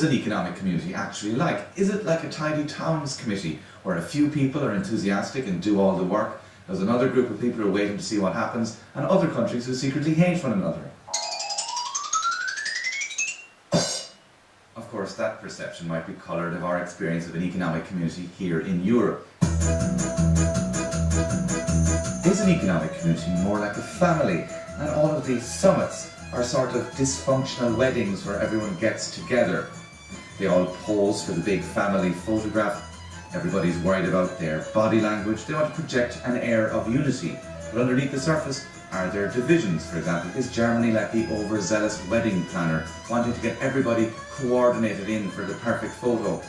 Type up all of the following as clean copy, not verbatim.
is an economic community actually like? Is it like a tidy towns committee, where a few people are enthusiastic and do all the work? There's another group of people who are waiting to see what happens, and other countries who secretly hate one another. Of course, that perception might be coloured of our experience of an economic community here in Europe. Is an economic community more like a family, and all of these summits are sort of dysfunctional weddings where everyone gets together? They all pose for the big family photograph. Everybody's worried about their body language. They want to project an air of unity. But underneath the surface, are there divisions? For example, is Germany like the overzealous wedding planner, wanting to get everybody coordinated in for the perfect photo?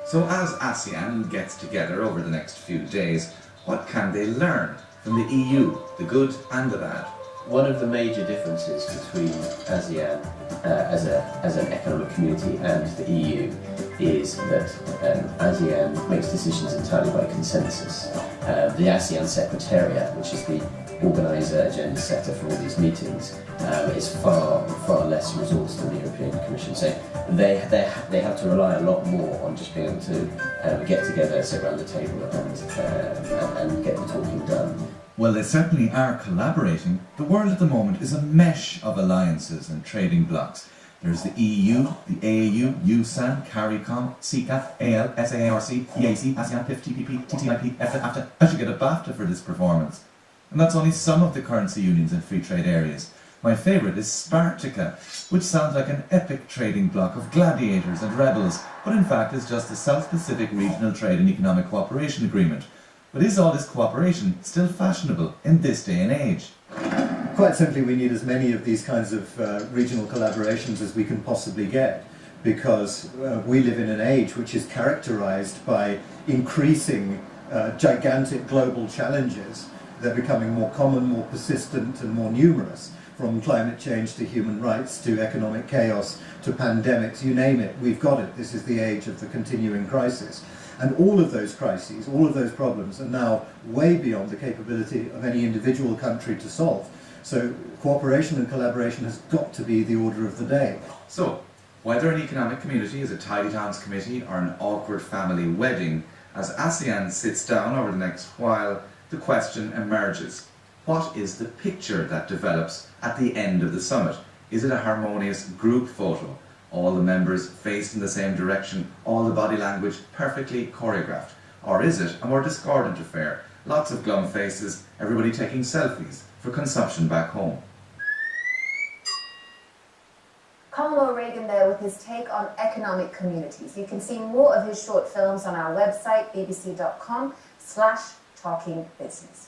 So as ASEAN gets together over the next few days, what can they learn from the EU, the good and the bad? One of the major differences between ASEAN as an economic community and the EU is that ASEAN makes decisions entirely by consensus. The ASEAN Secretariat, which is the organiser, agenda setter for all these meetings, is far less resourced than the European Commission. So they have to rely a lot more on just being able to get together, sit around the table and get the talking done. Well, they certainly are collaborating. The world at the moment is a mesh of alliances and trading blocs. There's the EU, the AAU, USAN, CARICOM, CICA, AL, SAARC, EAC, ASEAN, PIF, TPP, TTIP, EFTA, AFTA. I should get a BAFTA for this performance. And that's only some of the currency unions and free trade areas. My favourite is Spartica, which sounds like an epic trading bloc of gladiators and rebels, but in fact is just a South Pacific Regional Trade and Economic Cooperation Agreement. But is all this cooperation still fashionable in this day and age? Quite simply, we need as many of these kinds of regional collaborations as we can possibly get, because we live in an age which is characterized by increasing gigantic global challenges. They're becoming more common, more persistent and more numerous, from climate change to human rights to economic chaos to pandemics, you name it, we've got it. This is the age of the continuing crisis. And all of those crises, all of those problems are now way beyond the capability of any individual country to solve. So cooperation and collaboration has got to be the order of the day. So, whether an economic community is a tidy towns committee or an awkward family wedding, as ASEAN sits down over the next while, the question emerges. What is the picture that develops at the end of the summit? Is it a harmonious group photo? All the members faced in the same direction, all the body language perfectly choreographed? Or is it a more discordant affair? Lots of glum faces, everybody taking selfies for consumption back home. Conal O'Regan there with his take on economic communities. You can see more of his short films on our website, bbc.com/talkingbusiness.